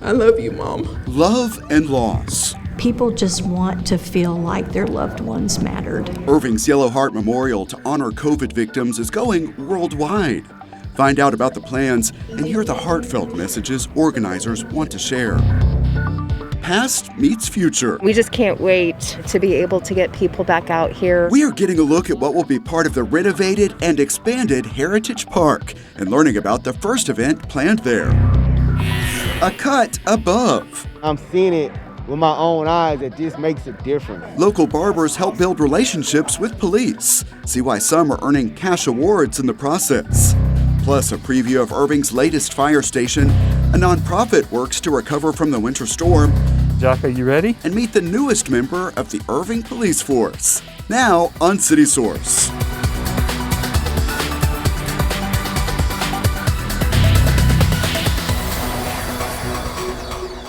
I love you, Mom. Love and loss. People just want to feel like their loved ones mattered. Irving's Yellow Heart Memorial to honor COVID victims is going worldwide. Find out about the plans and hear the heartfelt messages organizers want to share. Past meets future. We just can't wait to be able to get people back out here. We are getting a look at what will be part of the renovated and expanded Heritage Park and learning about the first event planned there. A cut above. I'm seeing it with my own eyes. It just makes a difference. Local barbers help build relationships with police. See why some are earning cash awards in the process. Plus a preview of Irving's latest fire station. A nonprofit works to recover from the winter storm. Jack, are you ready? And meet the newest member of the Irving Police Force. Now on City Source.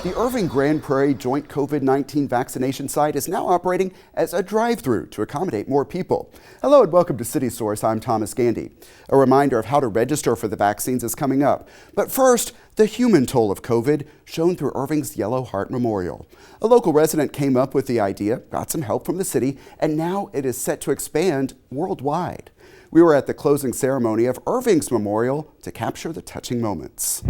The Irving Grand Prairie Joint COVID-19 vaccination site is now operating as a drive-through to accommodate more people. Hello and welcome to City Source. I'm Thomas Gandy. A reminder of how to register for the vaccines is coming up. But first, the human toll of COVID shown through Irving's Yellow Heart Memorial. A local resident came up with the idea, got some help from the city, and now it is set to expand worldwide. We were at the closing ceremony of Irving's Memorial to capture the touching moments.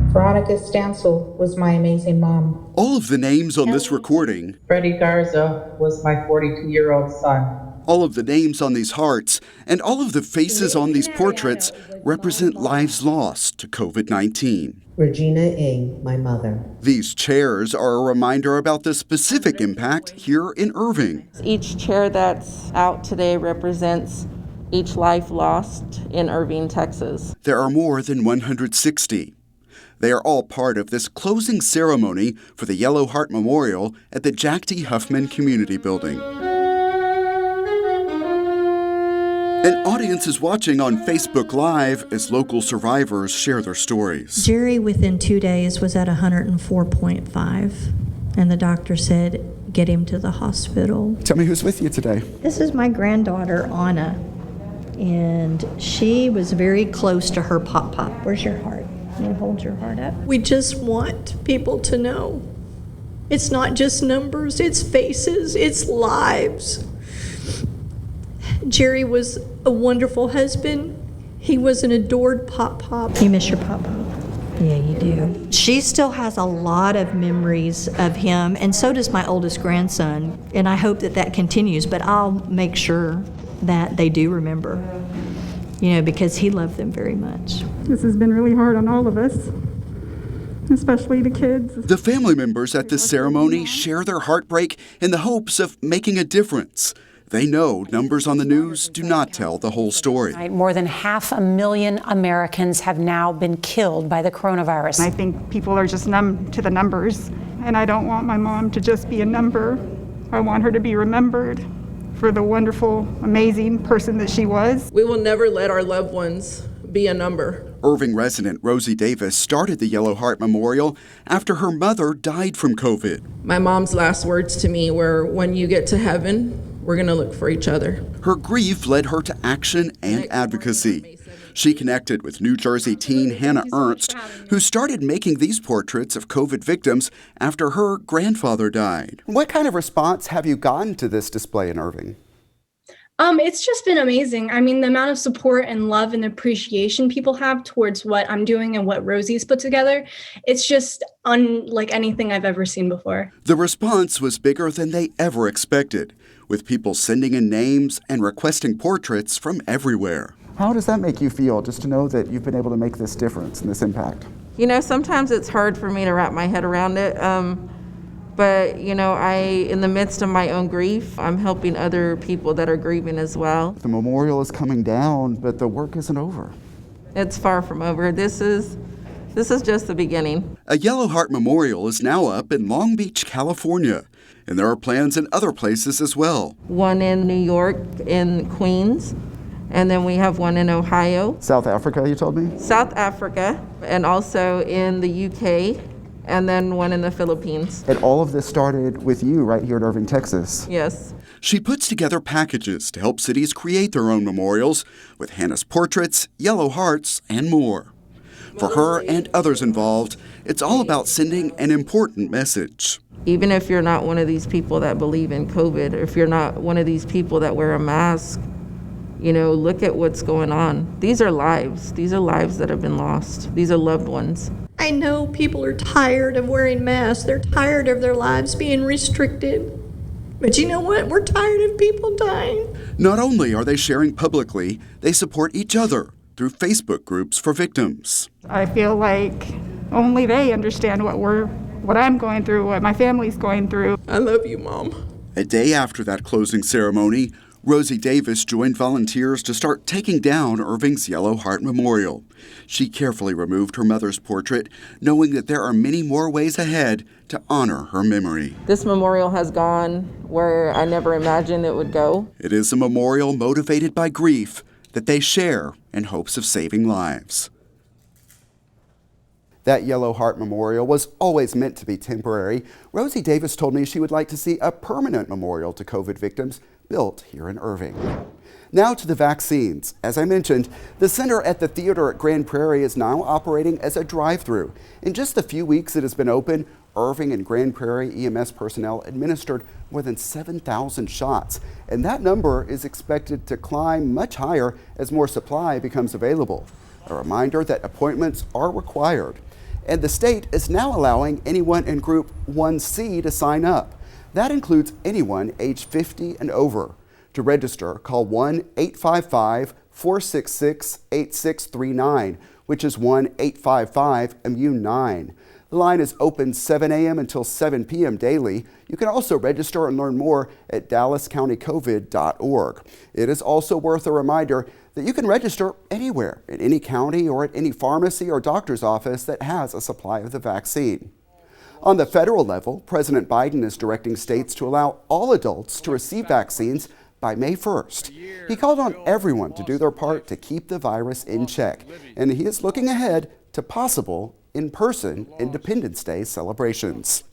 Veronica Stansel was my amazing mom. All of the names on this recording. Freddie Garza was my 42-year-old son. All of the names on these hearts and all of the faces on these portraits represent lives lost to COVID-19. Regina Ng, my mother. These chairs are a reminder about the specific impact here in Irving. Each chair that's out today represents each life lost in Irving, Texas. There are more than 160. They are all part of this closing ceremony for the Yellow Heart Memorial at the Jack D. Huffman Community Building. An audience is watching on Facebook Live as local survivors share their stories. Jerry, within 2 days, was at 104.5, and the doctor said, get him to the hospital. Tell me who's with you today. This is my granddaughter, Anna, and she was very close to her pop-pop. Where's your heart? And hold your heart up. We just want people to know it's not just numbers, it's faces, it's lives. Jerry was a wonderful husband. He was an adored pop-pop. You miss your pop-pop? Yeah, you do. She still has a lot of memories of him, and so does my oldest grandson, and I hope that that continues, but I'll make sure that they do remember, because he loved them very much. This has been really hard on all of us, especially the kids. The family members at this ceremony share their heartbreak in the hopes of making a difference. They know numbers on the news do not tell the whole story. More than 500,000 Americans have now been killed by the coronavirus. I think people are just numb to the numbers, and I don't want my mom to just be a number. I want her to be remembered for the wonderful, amazing person that she was. We will never let our loved ones be a number. Irving resident Rosie Davis started the Yellow Heart Memorial after her mother died from COVID. My mom's last words to me were, when you get to heaven, we're going to look for each other. Her grief led her to action and advocacy. She connected with New Jersey teen Hannah Ernst, who started making these portraits of COVID victims after her grandfather died. What kind of response have you gotten to this display in Irving? It's just been amazing. I mean, the amount of support and love and appreciation people have towards what I'm doing and what Rosie's put together, it's just unlike anything I've ever seen before. The response was bigger than they ever expected, with people sending in names and requesting portraits from everywhere. How does that make you feel, just to know that you've been able to make this difference and this impact? Sometimes it's hard for me to wrap my head around it. But, in the midst of my own grief, I'm helping other people that are grieving as well. The memorial is coming down, but the work isn't over. It's far from over. This is just the beginning. A Yellow Heart Memorial is now up in Long Beach, California, and there are plans in other places as well. One in New York, in Queens, and then we have one in Ohio. South Africa, you told me? South Africa, and also in the UK. And then one in the Philippines. And all of this started with you right here in Irving, Texas. Yes. She puts together packages to help cities create their own memorials with Hannah's portraits, yellow hearts, and more. For her and others involved, it's all about sending an important message. Even if you're not one of these people that believe in COVID, or if you're not one of these people that wear a mask, look at what's going on. These are lives. These are lives that have been lost. These are loved ones. I know people are tired of wearing masks. They're tired of their lives being restricted. But you know what? We're tired of people dying. Not only are they sharing publicly, they support each other through Facebook groups for victims. I feel like only they understand what I'm going through, what my family's going through. I love you, Mom. A day after that closing ceremony, Rosie Davis joined volunteers to start taking down Irving's Yellow Heart Memorial. She carefully removed her mother's portrait, knowing that there are many more ways ahead to honor her memory. This memorial has gone where I never imagined it would go. It is a memorial motivated by grief that they share in hopes of saving lives. That Yellow Heart Memorial was always meant to be temporary. Rosie Davis told me she would like to see a permanent memorial to COVID victims built here in Irving. Now to the vaccines. As I mentioned, the center at the theater at Grand Prairie is now operating as a drive-through. In just the few weeks it has been open, Irving and Grand Prairie EMS personnel administered more than 7,000 shots, and that number is expected to climb much higher as more supply becomes available. A reminder that appointments are required, and the state is now allowing anyone in Group 1C to sign up. That includes anyone age 50 and over. To register, call 1-855-466-8639, which is 1-855-IMMUNE9. The line is open 7 a.m. until 7 p.m. daily. You can also register and learn more at dallascountycovid.org. It is also worth a reminder that you can register anywhere, in any county or at any pharmacy or doctor's office that has a supply of the vaccine. On the federal level, President Biden is directing states to allow all adults to receive vaccines by May 1st. He called on everyone to do their part to keep the virus in check, and he is looking ahead to possible in-person Independence Day celebrations.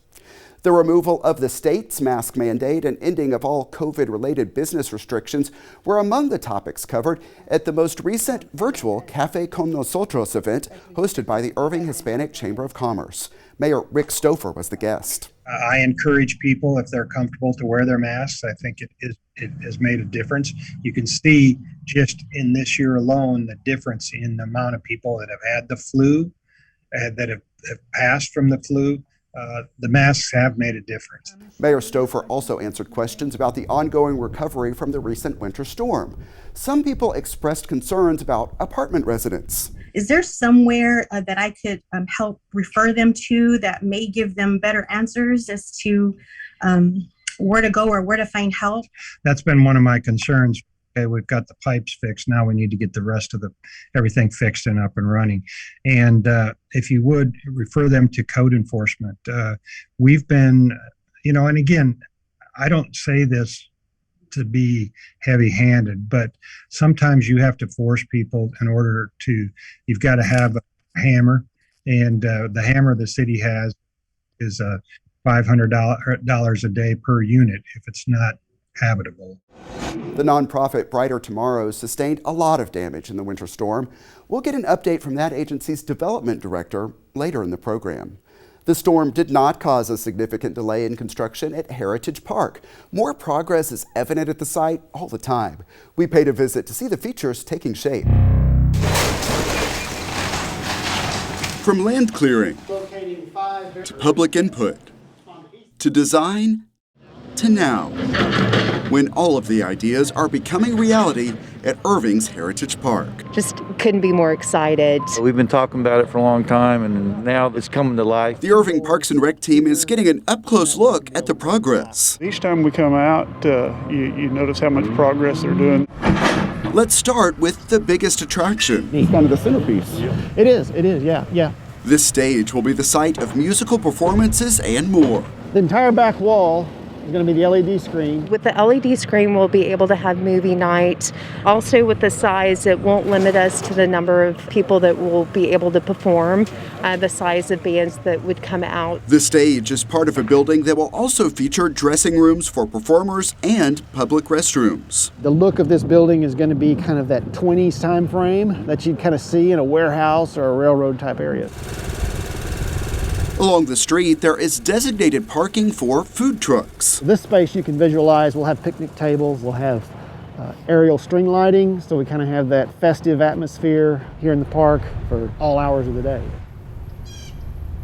The removal of the state's mask mandate and ending of all COVID-related business restrictions were among the topics covered at the most recent virtual Café con Nosotros event hosted by the Irving Hispanic Chamber of Commerce. Mayor Rick Stouffer was the guest. I encourage people, if they're comfortable, to wear their masks. I think it has made a difference. You can see just in this year alone the difference in the amount of people that have had the flu, that have passed from the flu. The masks have made a difference. Mayor Stouffer also answered questions about the ongoing recovery from the recent winter storm. Some people expressed concerns about apartment residents. Is there somewhere that I could help refer them to that may give them better answers as to where to go or where to find help? That's been one of my concerns. Okay, we've got the pipes fixed. Now we need to get the rest of everything fixed and up and running. And if you would refer them to code enforcement, we've been, and again, I don't say this to be heavy-handed, but sometimes you have to force people in order to, you've got to have a hammer, and the hammer the city has is $500 a day per unit if it's not habitable. The nonprofit Brighter Tomorrows sustained a lot of damage in the winter storm. We'll get an update from that agency's development director later in the program. The storm did not cause a significant delay in construction at Heritage Park. More progress is evident at the site all the time. We paid a visit to see the features taking shape. From land clearing to public input to design to now, when all of the ideas are becoming reality at Irving's Heritage Park. Just couldn't be more excited. We've been talking about it for a long time, and now it's coming to life. The Irving Parks and Rec team is getting an up-close look at the progress. Each time we come out, you notice how much progress they're doing. Let's start with the biggest attraction. It's kind of the centerpiece. It is, yeah. This stage will be the site of musical performances and more. The entire back wall It's going to be the LED screen. With the LED screen, we'll be able to have movie night. Also with the size, it won't limit us to the number of people that will be able to perform, the size of bands that would come out. The stage is part of a building that will also feature dressing rooms for performers and public restrooms. The look of this building is going to be kind of that 20s time frame that you'd kind of see in a warehouse or a railroad type area. Along the street, there is designated parking for food trucks. This space you can visualize, we'll have picnic tables, we'll have aerial string lighting, so we kind of have that festive atmosphere here in the park for all hours of the day.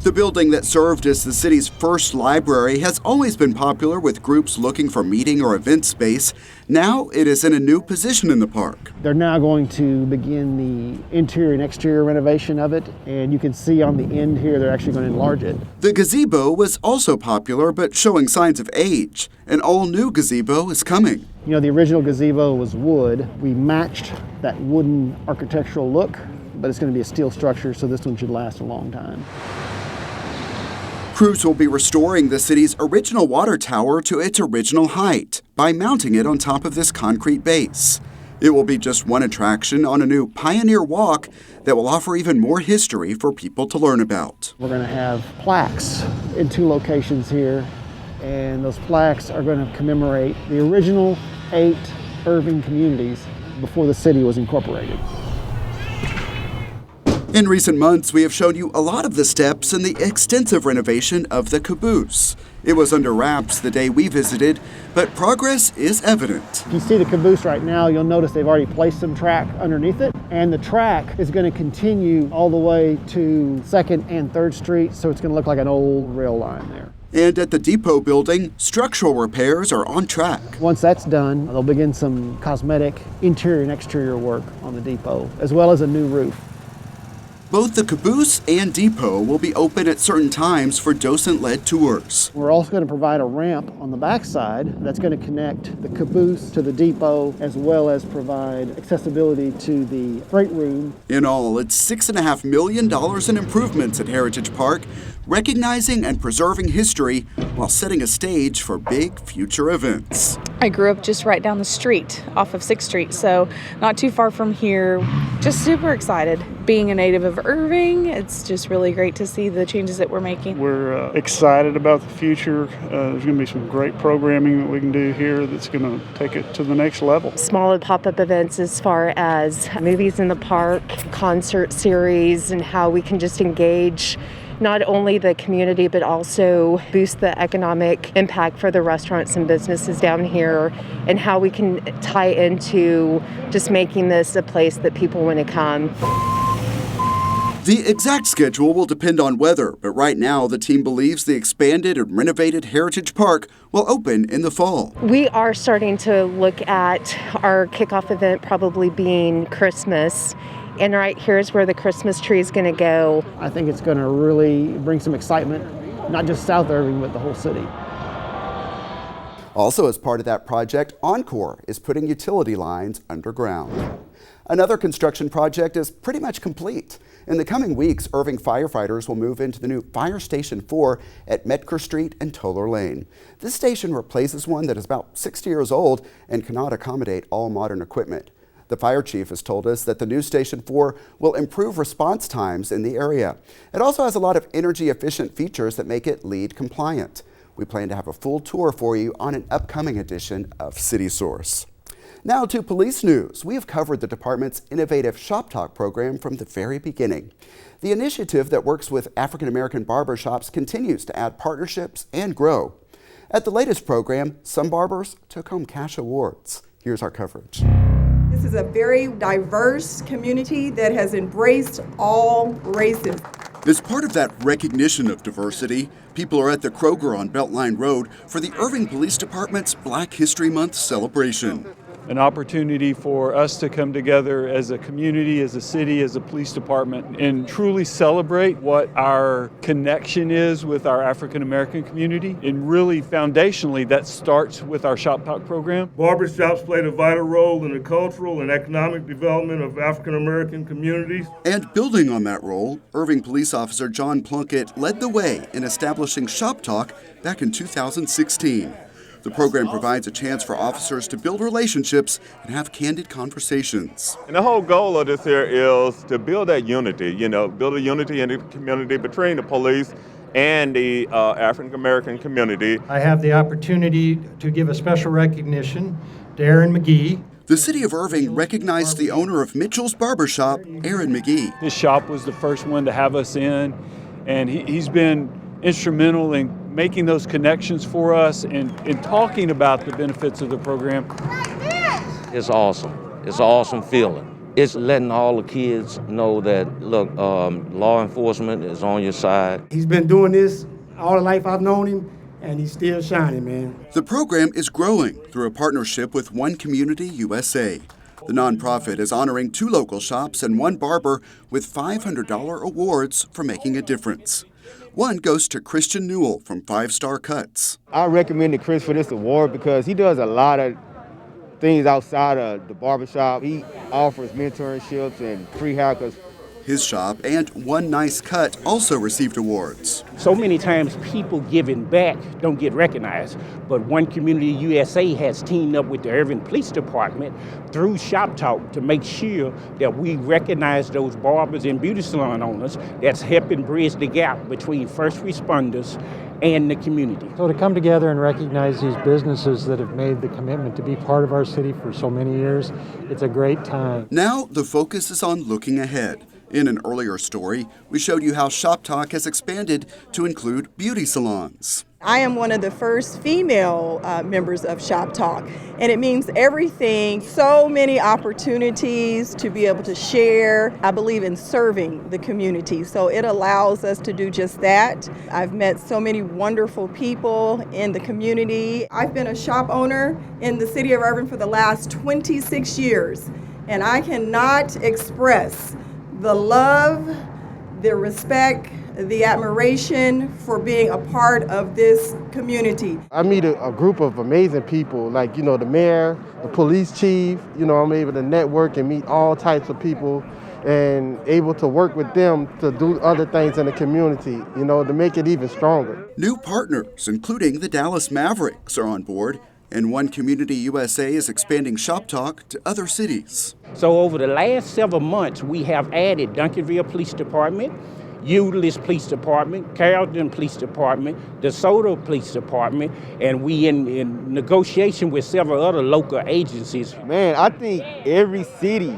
The building that served as the city's first library has always been popular with groups looking for meeting or event space. Now it is in a new position in the park. They're now going to begin the interior and exterior renovation of it, and you can see on the end here they're actually going to enlarge it. The gazebo was also popular but showing signs of age. An all-new gazebo is coming. You know, the original gazebo was wood. We matched that wooden architectural look, but it's going to be a steel structure, so this one should last a long time. Crews will be restoring the city's original water tower to its original height by mounting it on top of this concrete base. It will be just one attraction on a new Pioneer Walk that will offer even more history for people to learn about. We're going to have plaques in 2 locations here, and those plaques are going to commemorate the original 8 Irving communities before the city was incorporated. In recent months, we have shown you a lot of the steps in the extensive renovation of the caboose. It was under wraps the day we visited, but progress is evident. If you see the caboose right now, you'll notice they've already placed some track underneath it, and the track is going to continue all the way to 2nd and 3rd Street, so it's going to look like an old rail line there. And at the depot building, structural repairs are on track. Once that's done, they'll begin some cosmetic interior and exterior work on the depot, as well as a new roof. Both the caboose and depot will be open at certain times for docent-led tours. We're also going to provide a ramp on the backside that's going to connect the caboose to the depot, as well as provide accessibility to the freight room. In all, it's $6.5 million in improvements at Heritage Park, recognizing and preserving history while setting a stage for big future events. I grew up just right down the street off of 6th Street, so not too far from here. Just super excited. Being a native of Irving, it's just really great to see the changes that we're making. We're excited about the future. There's going to be some great programming that we can do here that's going to take it to the next level. Smaller pop-up events as far as movies in the park, concert series, and how we can just engage not only the community, but also boost the economic impact for the restaurants and businesses down here, and how we can tie into just making this a place that people want to come. The exact schedule will depend on weather, but right now the team believes the expanded and renovated Heritage Park will open in the fall. We are starting to look at our kickoff event probably being Christmas. And right here is where the Christmas tree is going to go. I think it's going to really bring some excitement, not just South Irving, but the whole city. Also, as part of that project, Encore is putting utility lines underground. Another construction project is pretty much complete. In the coming weeks, Irving firefighters will move into the new Fire Station 4 at Metker Street and Toller Lane. This station replaces one that is about 60 years old and cannot accommodate all modern equipment. The fire chief has told us that the new Station 4 will improve response times in the area. It also has a lot of energy-efficient features that make it LEED compliant. We plan to have a full tour for you on an upcoming edition of City Source. Now to police news. We have covered the department's innovative Shop Talk program from the very beginning. The initiative that works with African-American barbershops continues to add partnerships and grow. At the latest program, some barbers took home cash awards. Here's our coverage. This is a very diverse community that has embraced all races. As part of that recognition of diversity, people are at the Kroger on Beltline Road for the Irving Police Department's Black History Month celebration. An opportunity for us to come together as a community, as a city, as a police department, and truly celebrate what our connection is with our African American community. And really, foundationally, that starts with our Shop Talk program. Barbershops played a vital role in the cultural and economic development of African American communities. And building on that role, Irving Police Officer John Plunkett led the way in establishing Shop Talk back in 2016. The program provides a chance for officers to build relationships and have candid conversations. And the whole goal of this here is to build that unity, build a unity in the community between the police and the African American community. I have the opportunity to give a special recognition to Aaron McGee. The city of Irving recognized the owner of Mitchell's Barbershop, Aaron McGee. His shop was the first one to have us in, and he's been instrumental in making those connections for us and in talking about the benefits of the program. It's awesome. It's an awesome feeling. It's letting all the kids know that, look, law enforcement is on your side. He's been doing this all the life I've known him, and he's still shining, man. The program is growing through a partnership with One Community USA. The nonprofit is honoring 2 local shops and 1 barber with $500 awards for making a difference. One goes to Christian Newell from 5 Star Cuts. I recommended Chris for this award because he does a lot of things outside of the barbershop. He offers mentorships and free haircuts. His shop and One Nice Cut also received awards. So many times people giving back don't get recognized, but One Community USA has teamed up with the Irving Police Department through Shop Talk to make sure that we recognize those barbers and beauty salon owners that's helping bridge the gap between first responders and the community. So to come together and recognize these businesses that have made the commitment to be part of our city for so many years, it's a great time. Now the focus is on looking ahead. In an earlier story, we showed you how Shop Talk has expanded to include beauty salons. I am one of the first female members of Shop Talk, and it means everything. So many opportunities to be able to share. I believe in serving the community, so it allows us to do just that. I've met so many wonderful people in the community. I've been a shop owner in the city of Irving for the last 26 years, and I cannot express the love, the respect, the admiration for being a part of this community. I meet a group of amazing people, like, the mayor, the police chief. I'm able to network and meet all types of people and able to work with them to do other things in the community, to make it even stronger. New partners, including the Dallas Mavericks, are on board, and One Community USA is expanding Shop Talk to other cities. So over the last several months, we have added Duncanville Police Department, Euless Police Department, Carrollton Police Department, DeSoto Police Department, and we in negotiation with several other local agencies. Man, I think every city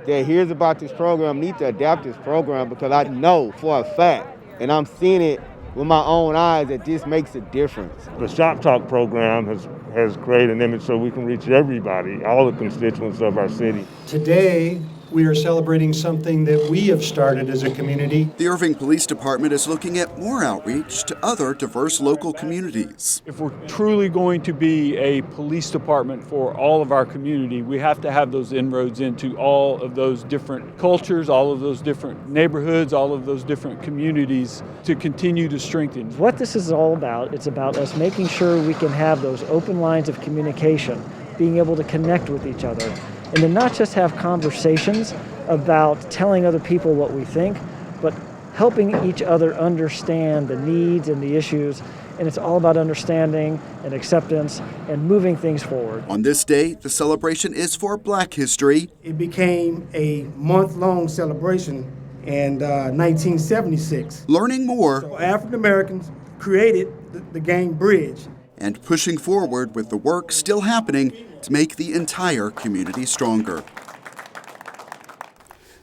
that hears about this program needs to adapt this program, because I know for a fact, and I'm seeing it with my own eyes, that this makes a difference. The Shop Talk program has created an image so we can reach everybody, all the constituents of our city. Today, we are celebrating something that we have started as a community. The Irving Police Department is looking at more outreach to other diverse local communities. If we're truly going to be a police department for all of our community, we have to have those inroads into all of those different cultures, all of those different neighborhoods, all of those different communities to continue to strengthen. What this is all about, it's about us making sure we can have those open lines of communication, being able to connect with each other, and to not just have conversations about telling other people what we think, but helping each other understand the needs and the issues. And it's all about understanding and acceptance and moving things forward. On this day, the celebration is for Black history. It became a month-long celebration in 1976. Learning more. So African Americans created the gang bridge. And pushing forward with the work still happening to make the entire community stronger.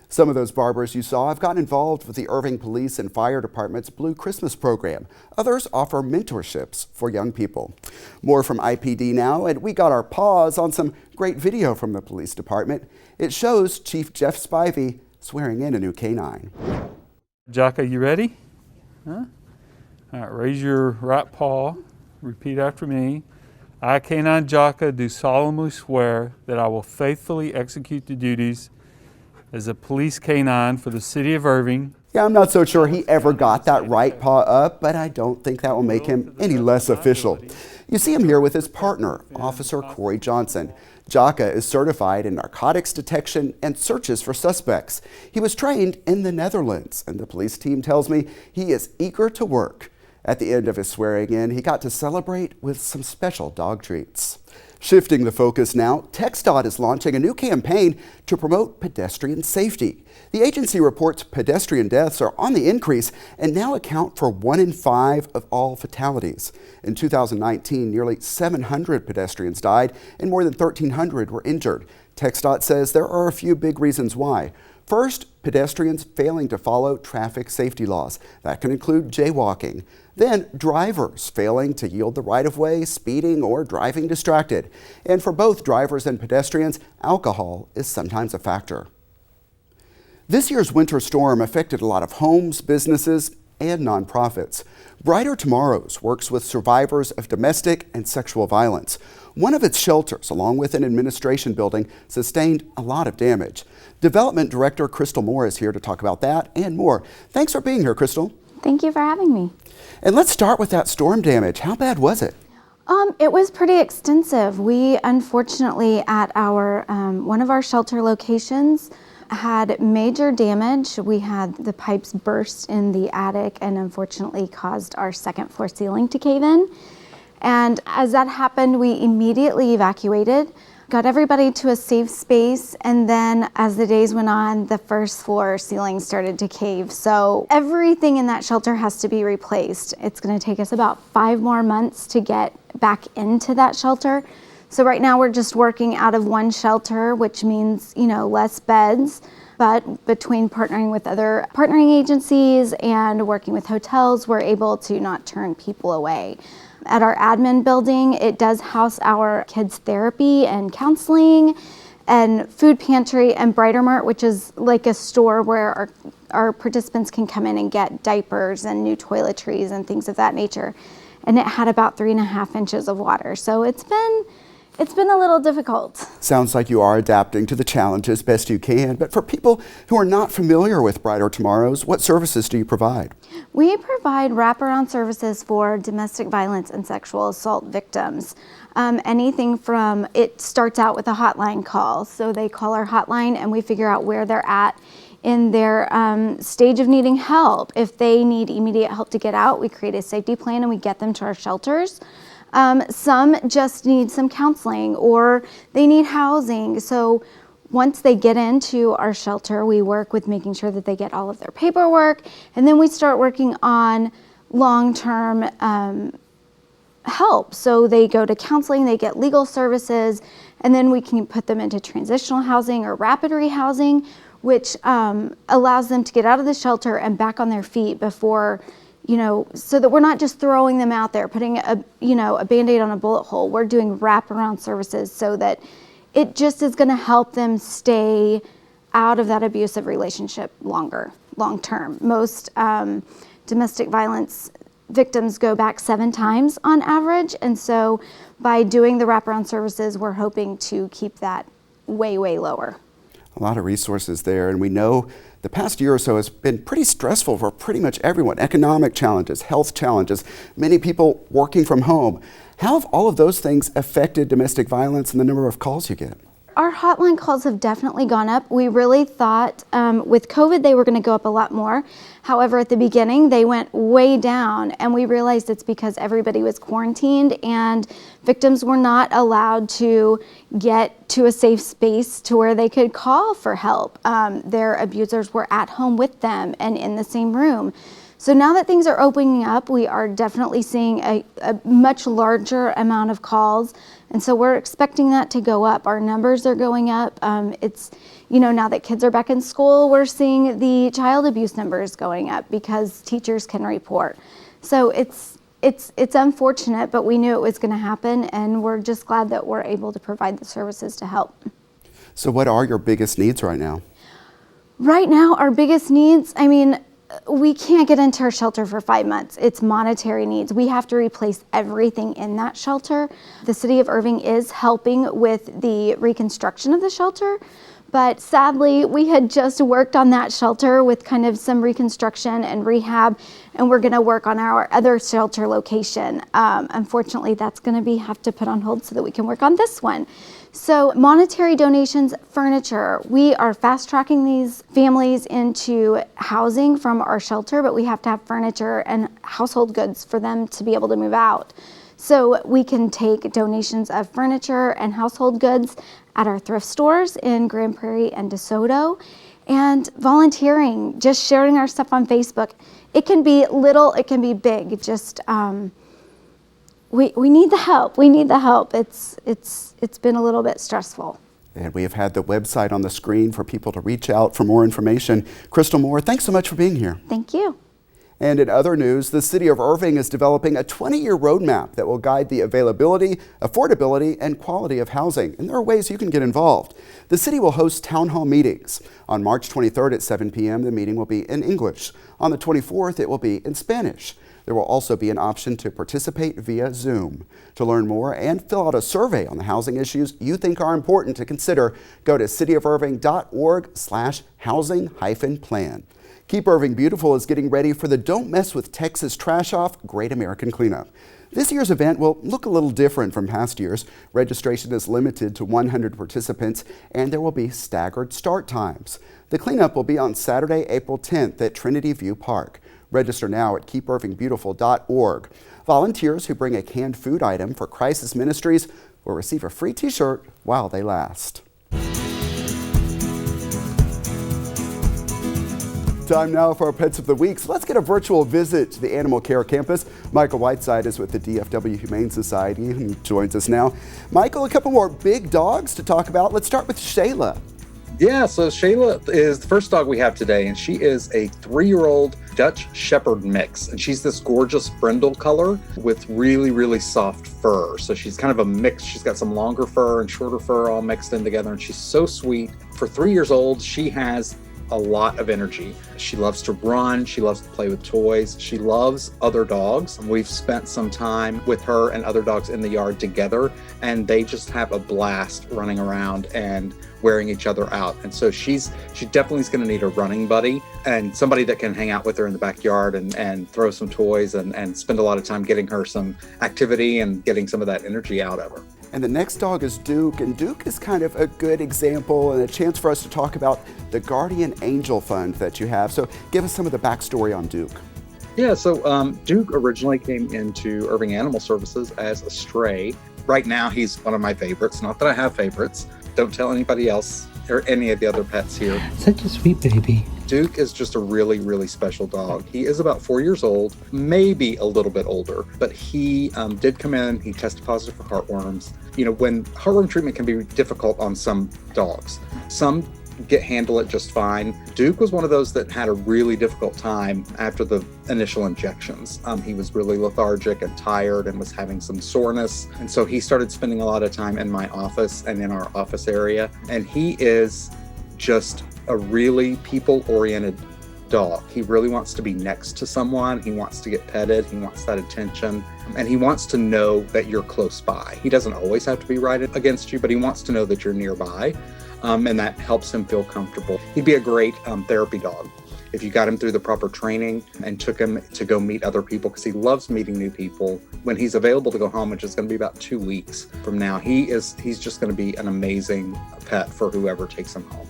Some of those barbers you saw have gotten involved with the Irving Police and Fire Department's Blue Christmas program. Others offer mentorships for young people. More from IPD now, and we got our paws on some great video from the police department. It shows Chief Jeff Spivey swearing in a new canine. Jocka, you ready? Huh? All right, raise your right paw. Repeat after me. I, Canine Jocka, do solemnly swear that I will faithfully execute the duties as a police canine for the city of Irving. Yeah, I'm not so sure he ever got that right paw up, but I don't think that will make him any less official. You see him here with his partner, Officer Corey Johnson. Jocka is certified in narcotics detection and searches for suspects. He was trained in the Netherlands, and the police team tells me he is eager to work. At the end of his swearing in, he got to celebrate with some special dog treats. Shifting the focus now, TxDOT is launching a new campaign to promote pedestrian safety. The agency reports pedestrian deaths are on the increase and now account for 1 in 5 of all fatalities. In 2019, nearly 700 pedestrians died and more than 1,300 were injured. TxDOT says there are a few big reasons why. First, pedestrians failing to follow traffic safety laws. That can include jaywalking. Then, drivers failing to yield the right-of-way, speeding, or driving distracted. And for both drivers and pedestrians, alcohol is sometimes a factor. This year's winter storm affected a lot of homes, businesses, and nonprofits. Brighter Tomorrows works with survivors of domestic and sexual violence. One of its shelters, along with an administration building, sustained a lot of damage. Development Director Crystal Moore is here to talk about that and more. Thanks for being here, Crystal. Thank you for having me. And let's start with that storm damage. How bad was it? It was pretty extensive. We unfortunately at our one of our shelter locations had major damage. We had the pipes burst in the attic and unfortunately caused our second floor ceiling to cave in. And as that happened, we immediately evacuated, got everybody to a safe space, and then as the days went on, the first floor ceiling started to cave. So everything in that shelter has to be replaced. It's going to take us about 5 more months to get back into that shelter. So right now we're just working out of one shelter, which means, less beds. But between partnering with other partnering agencies and working with hotels, we're able to not turn people away. At our admin building, it does house our kids' therapy and counseling and food pantry and Brighter Mart, which is like a store where our participants can come in and get diapers and new toiletries and things of that nature. And it had about 3.5 inches of water. So it's been a little difficult. Sounds like you are adapting to the challenges best you can, but for people who are not familiar with Brighter Tomorrows, what services do you provide? We provide wraparound services for domestic violence and sexual assault victims. Anything from, it starts out with a hotline call. So they call our hotline and we figure out where they're at in their stage of needing help. If they need immediate help to get out, we create a safety plan and we get them to our shelters. Some just need some counseling or they need housing. So once they get into our shelter, we work with making sure that they get all of their paperwork, and then we start working on long-term help. So they go to counseling, they get legal services, and then we can put them into transitional housing or rapid rehousing, which allows them to get out of the shelter and back on their feet before, so that we're not just throwing them out there, putting a Band-Aid on a bullet hole. We're doing wraparound services so that it just is going to help them stay out of that abusive relationship long term. Most domestic violence victims go back 7 times on average. And so by doing the wraparound services, we're hoping to keep that way, way lower. A lot of resources there, and we know the past year or so has been pretty stressful for pretty much everyone. Economic challenges, health challenges, many people working from home. How have all of those things affected domestic violence and the number of calls you get? Our hotline calls have definitely gone up. We really thought with COVID they were going to go up a lot more. However, at the beginning they went way down, and we realized it's because everybody was quarantined and victims were not allowed to get to a safe space to where they could call for help. Their abusers were at home with them and in the same room. So now that things are opening up, we are definitely seeing a much larger amount of calls. And so we're expecting that to go up. Our numbers are going up. It's, now that kids are back in school, we're seeing the child abuse numbers going up because teachers can report. So it's unfortunate, but we knew it was going to happen, and we're just glad that we're able to provide the services to help. So what are your biggest needs right now? Right now, our biggest needs, we can't get into our shelter for 5 months. It's monetary needs. We have to replace everything in that shelter. The city of Irving is helping with the reconstruction of the shelter, but sadly, we had just worked on that shelter with kind of some reconstruction and rehab, and we're gonna work on our other shelter location. Unfortunately, that's gonna have to put on hold so that we can work on this one. So monetary donations, furniture, we are fast tracking these families into housing from our shelter, but we have to have furniture and household goods for them to be able to move out. So we can take donations of furniture and household goods at our thrift stores in Grand Prairie and DeSoto, and volunteering, just sharing our stuff on Facebook. It can be little, it can be big, just we need the help. We need the help. It's been a little bit stressful. And we have had the website on the screen for people to reach out for more information. Crystal Moore, thanks so much for being here. Thank you. And in other news, the city of Irving is developing a 20-year roadmap that will guide the availability, affordability, and quality of housing. And there are ways you can get involved. The city will host town hall meetings. On March 23rd at 7 p.m., the meeting will be in English. On the 24th, it will be in Spanish. There will also be an option to participate via Zoom. To learn more and fill out a survey on the housing issues you think are important to consider, go to cityofirving.org/housing-plan. Keep Irving Beautiful is getting ready for the Don't Mess with Texas Trash Off Great American Cleanup. This year's event will look a little different from past years. Registration is limited to 100 participants, and there will be staggered start times. The cleanup will be on Saturday, April 10th at Trinity View Park. Register now at keepirvingbeautiful.org. Volunteers who bring a canned food item for Crisis Ministries will receive a free t-shirt while they last. Time now for our Pets of the Week. So let's get a virtual visit to the Animal Care Campus. Michael Whiteside is with the DFW Humane Society and joins us now. Michael, a couple more big dogs to talk about. Let's start with Shayla. Yeah, so Shayla is the first dog we have today, and she is a 3-year-old Dutch Shepherd mix. And she's this gorgeous brindle color with really, really soft fur. So she's kind of a mix. She's got some longer fur and shorter fur all mixed in together, and she's so sweet. For 3 years old, she has a lot of energy. She loves to run. She loves to play with toys. She loves other dogs. We've spent some time with her and other dogs in the yard together, and they just have a blast running around and wearing each other out. And so she definitely is going to need a running buddy and somebody that can hang out with her in the backyard and throw some toys and spend a lot of time getting her some activity and getting some of that energy out of her. And the next dog is Duke, and Duke is kind of a good example and a chance for us to talk about the Guardian Angel Fund that you have. So give us some of the backstory on Duke. Yeah, so Duke originally came into Irving Animal Services as a stray. Right now, he's one of my favorites. Not that I have favorites. Don't tell anybody else or any of the other pets here. Such a sweet baby. Duke is just a really, really special dog. He is about 4 years old, maybe a little bit older, but he did come in, he tested positive for heartworms. You know, when heartworm treatment can be difficult on some dogs, some handle it just fine. Duke was one of those that had a really difficult time after the initial injections. He was really lethargic and tired and was having some soreness. And so he started spending a lot of time in my office and in our office area. And he is just a really people-oriented dog. He really wants to be next to someone. He wants to get petted. He wants that attention. And he wants to know that you're close by. He doesn't always have to be right against you, but he wants to know that you're nearby. And that helps him feel comfortable. He'd be a great therapy dog if you got him through the proper training and took him to go meet other people, because he loves meeting new people. When he's available to go home, which is going to be about 2 weeks from now, he's just going to be an amazing pet for whoever takes him home.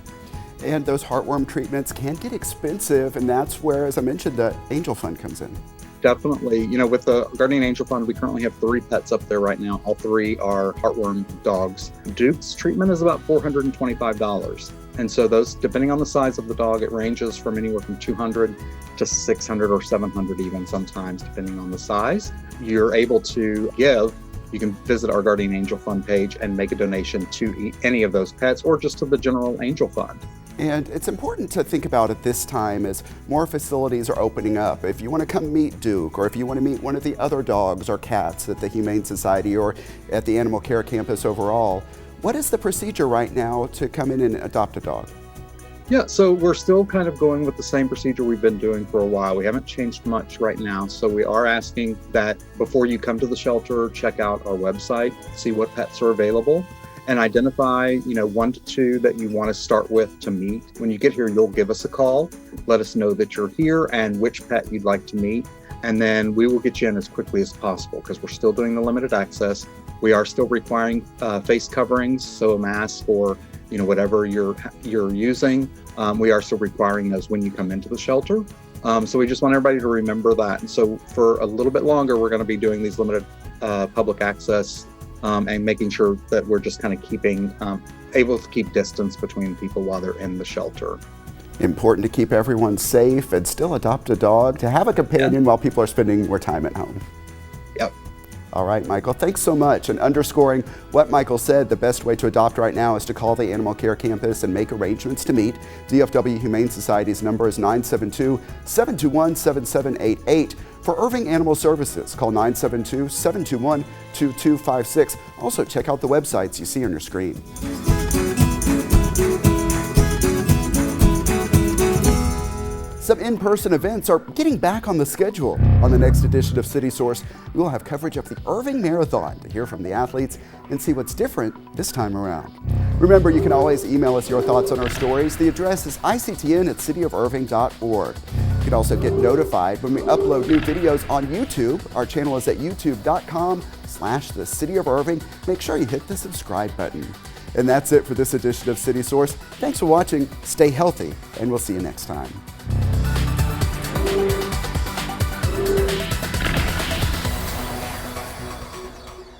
And those heartworm treatments can get expensive, and that's where, as I mentioned, the Angel Fund comes in. Definitely. You know, with the Guardian Angel Fund, we currently have 3 pets up there right now. All 3 are heartworm dogs. Duke's treatment is about $425. And so those, depending on the size of the dog, it ranges from anywhere from $200 to $600 or $700 even sometimes, depending on the size. You're able to give. You can visit our Guardian Angel Fund page and make a donation to any of those pets or just to the general Angel Fund. And it's important to think about at this time as more facilities are opening up. If you want to come meet Duke, or if you want to meet one of the other dogs or cats at the Humane Society or at the Animal Care Campus overall, what is the procedure right now to come in and adopt a dog? Yeah, so we're still kind of going with the same procedure we've been doing for a while. We haven't changed much right now. So we are asking that before you come to the shelter, check out our website, see what pets are available, and identify, 1 to 2 that you want to start with to meet. When you get here, you'll give us a call, let us know that you're here and which pet you'd like to meet. And then we will get you in as quickly as possible, because we're still doing the limited access. We are still requiring face coverings, so a mask or whatever you're using. We are still requiring those when you come into the shelter. So we just want everybody to remember that. And so for a little bit longer, we're going to be doing these limited public access and making sure that we're just kind of keeping able to keep distance between people while they're in the shelter. Important to keep everyone safe and still adopt a dog to have a companion while people are spending more time at home. Yep. All right, Michael, thanks so much. And underscoring what Michael said, the best way to adopt right now is to call the Animal Care Campus and make arrangements to meet. DFW Humane Society's number is 972-721-7788. For Irving Animal Services, call 972-721-2256. Also, check out the websites you see on your screen. Some in-person events are getting back on the schedule. On the next edition of City Source, we will have coverage of the Irving Marathon to hear from the athletes and see what's different this time around. Remember, you can always email us your thoughts on our stories. The address is ictn@cityofirving.org. You can also get notified when we upload new videos on YouTube. Our channel is at youtube.com/The City of Irving. Make sure you hit the subscribe button. And that's it for this edition of City Source. Thanks for watching, stay healthy, and we'll see you next time.